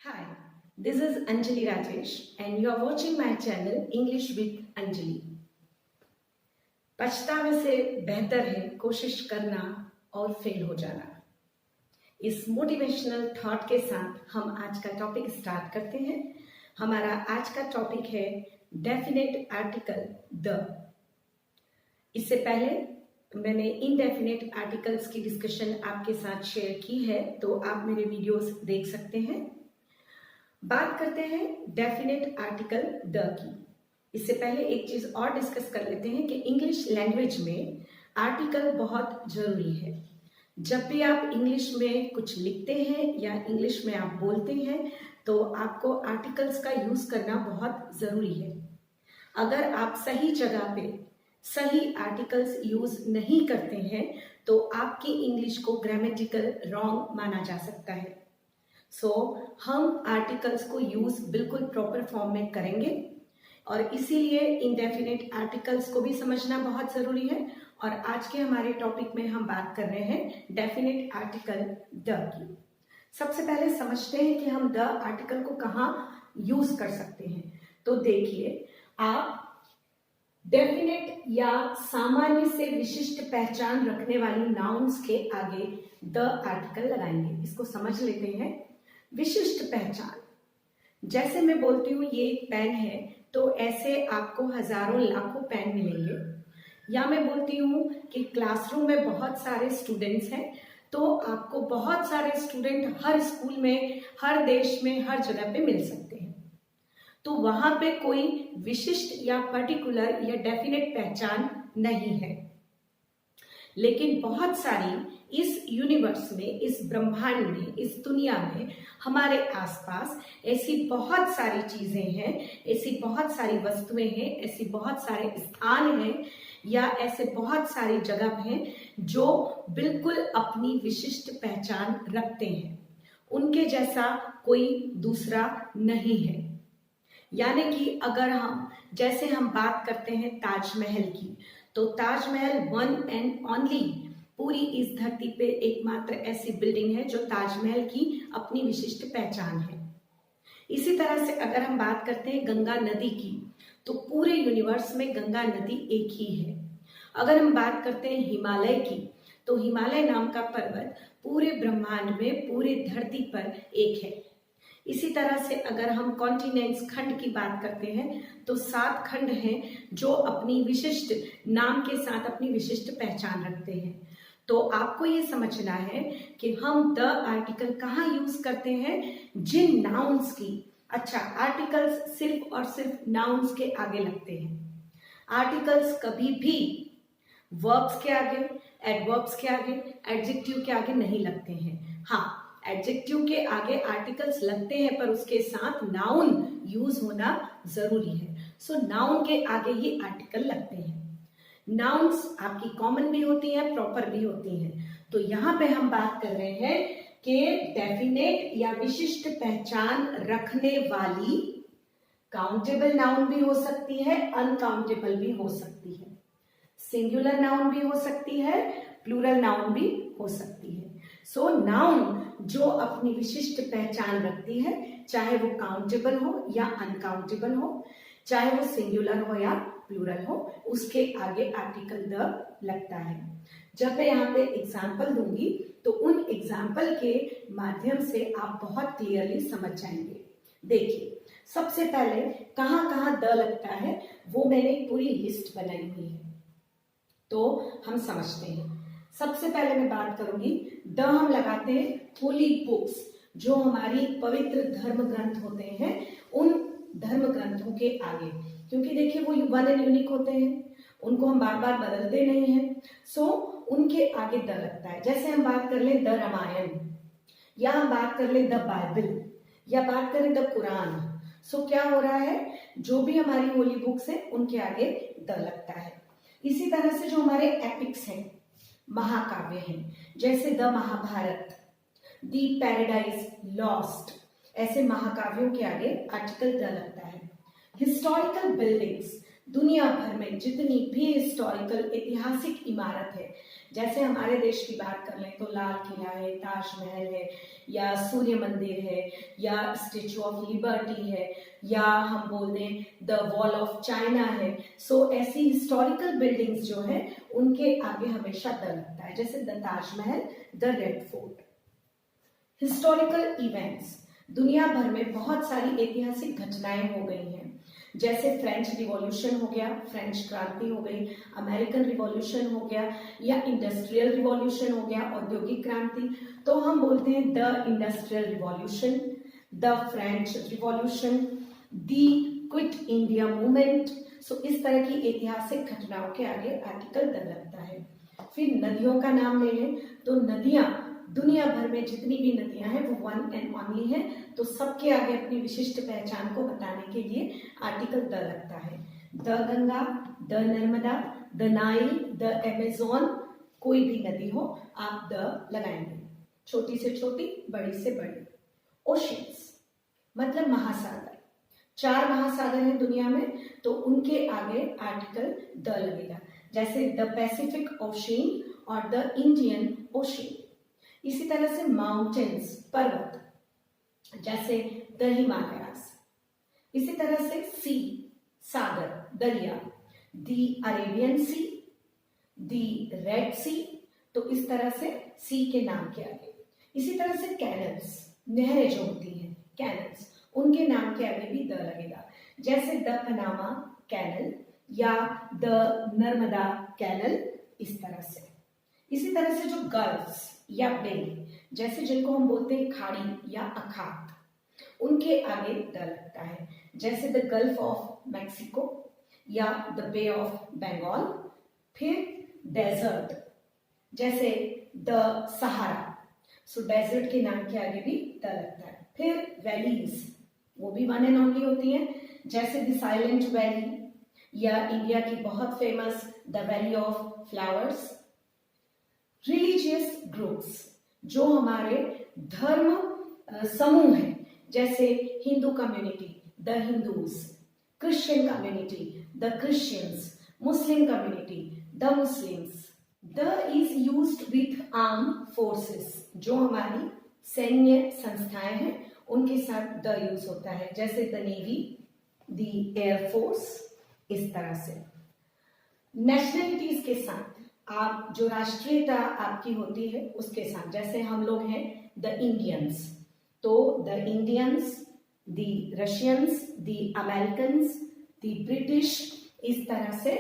Hi, this is Anjali Rajesh and you are watching my channel English with Anjali. पछतावे से बेहतर है कोशिश करना और फेल हो जाना। इस मोटिवेशनल थॉट के साथ हम आज का टॉपिक स्टार्ट करते हैं। हमारा आज का टॉपिक है डेफिनेट आर्टिकल द। इससे पहले मैंने इनडेफिनेट आर्टिकल्स की डिस्कशन आपके साथ शेयर की है, तो आप मेरे वीडियोस देख सकते हैं। बात करते हैं डेफिनेट आर्टिकल द की। इससे पहले एक चीज और डिस्कस कर लेते हैं कि इंग्लिश लैंग्वेज में आर्टिकल बहुत जरूरी है। जब भी आप इंग्लिश में कुछ लिखते हैं या इंग्लिश में आप बोलते हैं तो आपको आर्टिकल्स का यूज करना बहुत जरूरी है। अगर आप सही जगह पे सही आर्टिकल्स यूज नहीं करते हैं तो आपकी इंग्लिश को ग्रामेटिकल रॉन्ग माना जा सकता है। हम आर्टिकल्स को यूज बिल्कुल प्रॉपर फॉर्म में करेंगे और इसीलिए इंडेफिनेट आर्टिकल्स को भी समझना बहुत जरूरी है। और आज के हमारे टॉपिक में हम बात कर रहे हैं डेफिनेट आर्टिकल द की। सबसे पहले समझते हैं कि हम द आर्टिकल को कहाँ यूज कर सकते हैं। तो देखिए, आप डेफिनेट या सामान्य से विशिष्ट पहचान रखने वाली नाउन्स के आगे द आर्टिकल लगाएंगे। इसको समझ लेते हैं। विशिष्ट पहचान, जैसे मैं बोलती हूँ ये एक पेन है, तो ऐसे आपको हजारों लाखों पेन मिलेंगे। या मैं बोलती हूँ कि क्लासरूम में बहुत सारे स्टूडेंट्स हैं, तो आपको बहुत सारे स्टूडेंट हर स्कूल में, हर देश में, हर जगह पे मिल सकते हैं। तो वहां पे कोई विशिष्ट या पर्टिकुलर या डेफिनेट पहचान नहीं है। लेकिन बहुत सारी इस यूनिवर्स में, इस ब्रह्मांड में, इस दुनिया में, हमारे आसपास ऐसी बहुत सारी चीजें हैं, ऐसी बहुत सारी वस्तुएं हैं, ऐसी बहुत सारे स्थान हैं या ऐसे बहुत सारी जगह हैं जो बिल्कुल अपनी विशिष्ट पहचान रखते हैं। उनके जैसा कोई दूसरा नहीं है। यानी कि अगर हम बात करते हैं ताजमहल की, तो ताजमहल वन एंड ओनली पूरी इस धरती पे एकमात्र ऐसी बिल्डिंग है जो ताजमहल की अपनी विशिष्ट पहचान है। इसी तरह से अगर हम बात करते हैं गंगा नदी की, तो पूरे यूनिवर्स में गंगा नदी एक ही है। अगर हम बात करते हैं हिमालय की, तो हिमालय नाम का पर्वत पूरे ब्रह्मांड में, पूरे धरती पर एक है। इसी तरह से अगर हम कॉन्टिनेंट्स, खंड की बात करते हैं, तो 7 खंड हैं जो अपनी विशिष्ट नाम के साथ अपनी विशिष्ट पहचान रखते हैं। तो आपको ये समझना है कि हम द आर्टिकल कहाँ यूज करते हैं, जिन नाउन्स की, अच्छा, आर्टिकल्स सिर्फ और सिर्फ नाउन्स के आगे लगते हैं। आर्टिकल्स कभी भी वर्ब्स के आगे, एडवर्ब्स के आगे, एडजेक्टिव के आगे नहीं लगते हैं। हाँ, एडजेक्टिव के आगे आर्टिकल्स लगते हैं, पर उसके साथ नाउन यूज होना जरूरी है। नाउन के आगे ही आर्टिकल लगते हैं। नाउन्स आपकी कॉमन भी होती है, प्रॉपर भी होती हैं। तो यहाँ पे हम बात कर रहे हैं कि डेफिनेट या विशिष्ट पहचान रखने वाली काउंटेबल नाउन भी हो सकती है, अनकाउंटेबल भी हो सकती है, सिंगुलर नाउन भी हो सकती है, प्लूरल नाउन भी हो सकती है। नाउन जो अपनी विशिष्ट पहचान रखती है, चाहे वो काउंटेबल हो या अनकाउंटेबल हो, चाहे वो सिंगुलर हो या प्लूरल हो, उसके आगे आर्टिकल द लगता है। जब मैं यहाँ पे एग्जाम्पल दूंगी तो उन एग्जाम्पल के माध्यम से आप बहुत क्लियरली समझ जाएंगे। देखिए, सबसे पहले कहाँ कहाँ द लगता है वो मैंने पूरी लिस्ट बनाई हुई है, तो हम समझते हैं। सबसे पहले मैं बात करूंगी, द हम लगाते हैं होली बुक्स, जो हमारी पवित्र धर्म ग्रंथ होते हैं, उन धर्म ग्रंथों के आगे, क्योंकि देखिए वो वन एंड यूनिक होते हैं, उनको हम बार बार बदलते नहीं हैं। उनके आगे द लगता है। जैसे हम बात कर ले द रामायण, या हम बात कर ले द बाइबल, या बात करें द कुरान। क्या हो रहा है, जो भी हमारी होली बुक्स है उनके आगे द लगता है। इसी तरह से जो हमारे एपिक्स हैं, महाकाव्य हैं, जैसे the Mahabharat, the paradise lost, ऐसे महाकाव्यों के आगे आर्टिकल द लगता है। हिस्टोरिकल बिल्डिंग्स, दुनिया भर में जितनी भी हिस्टोरिकल ऐतिहासिक इमारत है, जैसे हमारे देश की बात कर लें तो लाल किला है, ताजमहल है, या सूर्य मंदिर है, या स्टेचू ऑफ लिबर्टी है, या हम बोल दें द वॉल ऑफ चाइना है। सो ऐसी हिस्टोरिकल बिल्डिंग्स जो है उनके आगे हमेशा द लगता है, जैसे the Taj Mahal, the red fort. Historical events, दुनिया भर में बहुत सारी ऐतिहासिक घटनाएं हो गई हैं, जैसे फ्रेंच रिवॉल्यूशन हो गया, फ्रेंच क्रांति हो गई, अमेरिकन रिवॉल्यूशन हो गया, या इंडस्ट्रियल रिवॉल्यूशन हो गया, औद्योगिक क्रांति। तो हम बोलते हैं the industrial revolution, the French revolution, the quit India movement. So इस तरह की ऐतिहासिक घटनाओं के आगे आर्टिकल द लगता है। फिर नदियों का नाम ले लें तो नदियां, दुनिया भर में जितनी भी नदियां हैं वो वन एंड ओनली है, तो सबके आगे अपनी विशिष्ट पहचान को बताने के लिए आर्टिकल द लगता है। The Ganga, the Narmada, the Nile, the Amazon, कोई भी नदी हो आप द लगाएंगे, छोटी से छोटी, बड़ी से बड़ी। ओशियंस मतलब महासागर, 4 महासागर हैं दुनिया में, तो उनके आगे आर्टिकल द लगेगा, जैसे द पैसिफिक ओशियन और द इंडियन ओशियन। इसी तरह से माउंटेन्स, पर्वत, जैसे द हिमालयास। इसी तरह से सी, सागर, दरिया, the Arabian sea, the red sea. तो इस तरह से सी के नाम के आगे। इसी तरह से कैनल्स, नहरें जो होती हैं, कैनल्स, उनके नाम के आगे भी द लगेगा, जैसे द पनामा कैनल या द नर्मदा कैनल, इस तरह से। इसी तरह से जो गल्फ्स या बे, जैसे जिनको हम बोलते हैं खाड़ी या अखात, उनके आगे द लगता है, जैसे द गल्फ ऑफ मैक्सिको या द बे ऑफ बंगाल। फिर डेजर्ट, जैसे द सहारा, सो डेजर्ट के नाम के आगे भी द लगता है। फिर वैलीज, वो भी वन एंड ओनली होती हैं, जैसे द साइलेंट वैली या इंडिया की बहुत famous the valley of flowers. Religious groups, जो हमारे धर्म समूह हैं, जैसे Hindu community the Hindus, Christian community the Christians, Muslim community the Muslims. The is used with arm forces, जो हमारी सैन्य संस्थाएं हैं उनके साथ द यूज होता है, जैसे द नेवी, द एयरफोर्स, इस तरह से। नेशनलिटीज के साथ आप जो राष्ट्रीयता आपकी होती है उसके साथ, जैसे हम लोग हैं द इंडियंस, तो the Indians, the Russians, the Americans, the British, इस तरह से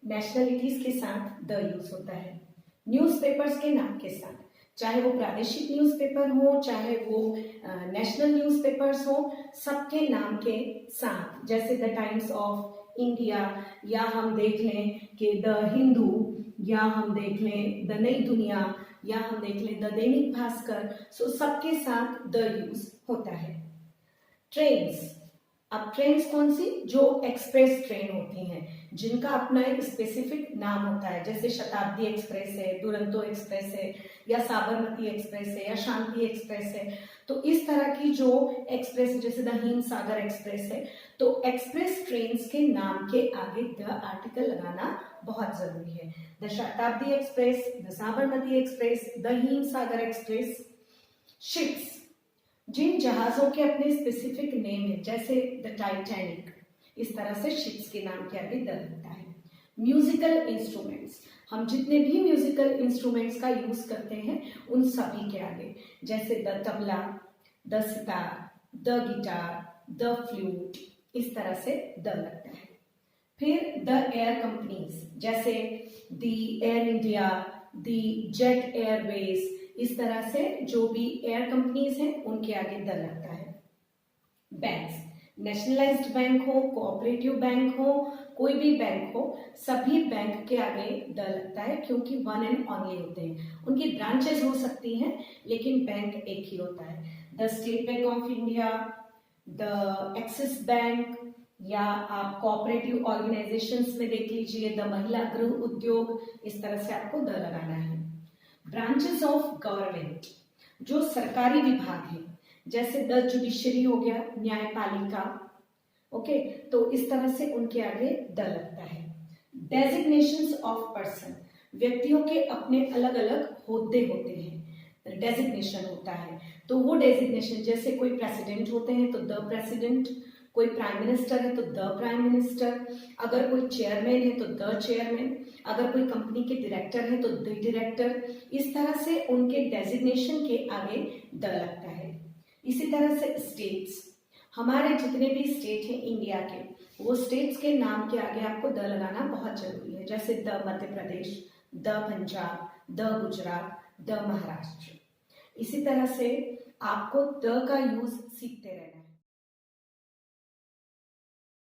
नेशनलिटीज के साथ द यूज होता है। न्यूज़पेपर्स के नाम के साथ, चाहे वो प्रादेशिक न्यूज़पेपर हो, चाहे वो नेशनल न्यूज़पेपर्स हो, सबके नाम के साथ, जैसे द टाइम्स ऑफ इंडिया, या हम देख लें कि द हिंदू, या हम देख लें द नई दुनिया, या हम देख लें द दैनिक भास्कर। सो सबके साथ द यूज होता है। ट्रेन्स, अब ट्रेन्स कौन सी? जो एक्सप्रेस ट्रेन होती हैं, जिनका अपना एक स्पेसिफिक नाम होता है, जैसे शताब्दी एक्सप्रेस है, दुरंतो एक्सप्रेस है, या साबरमती एक्सप्रेस है, या शांति एक्सप्रेस है। तो इस तरह की जो एक्सप्रेस, जैसे द हिंद सागर एक्सप्रेस है, तो एक्सप्रेस ट्रेन्स के नाम के आगे द आर्टिकल लगाना बहुत जरूरी है। The Shatabdi express, the Sabarmati express, the Hind Sagar express. Ships, जिन जहाजों के अपने स्पेसिफिक नेम है, जैसे द टाइटैनिक, इस तरह से शिप्स के नाम के आगे द लगता है। म्यूजिकल इंस्ट्रूमेंट्स, हम जितने भी म्यूजिकल इंस्ट्रूमेंट्स का यूज करते हैं उन सभी के आगे, जैसे the tabla, the sitar, the guitar, the flute, इस तरह से द लगता है। फिर द एयर कंपनीज, जैसे the air India, the jet Airways, इस तरह से जो भी एयर कंपनीज हैं उनके आगे द लगता है। बैंक्स, नेशनलाइज्ड बैंक हो, कोऑपरेटिव बैंक हो, कोई भी बैंक हो, सभी बैंक के आगे द लगता है, क्योंकि वन एंड ओनली होते हैं। उनकी ब्रांचेस हो सकती हैं लेकिन बैंक एक ही होता है। The state bank of India, the axis bank, या आप कोऑपरेटिव ऑर्गेनाइजेशंस में देख लीजिए द महिला गृह उद्योग, इस तरह से आपको द लगाना है। ब्रांचेस ऑफ गवर्नमेंट, जो सरकारी विभाग है, जैसे द जुडिशरी हो गया, न्यायपालिका, ओके, तो इस तरह से उनके आगे द लगता है। डेजिग्नेशंस ऑफ पर्सन, व्यक्तियों के अपने अलग अलग होते हैं, डेजिग्नेशन होता है। तो वो डेजिग्नेशन, जैसे कोई प्रेसिडेंट होते हैं तो द प्रेसिडेंट, कोई प्राइम मिनिस्टर है तो द प्राइम मिनिस्टर, अगर कोई चेयरमैन है तो द चेयरमैन, अगर कोई कंपनी के डायरेक्टर है तो द डायरेक्टर। इस तरह से उनके डेजिग्नेशन के आगे द लगता है। इसी तरह से स्टेट्स, हमारे जितने भी स्टेट हैं इंडिया के, वो स्टेट्स के नाम के आगे आपको द लगाना बहुत जरूरी है। जैसे the Madhya Pradesh, the Punjab, the Gujarat, the Maharashtra. इसी तरह से आपको द का यूज सीखते रहना।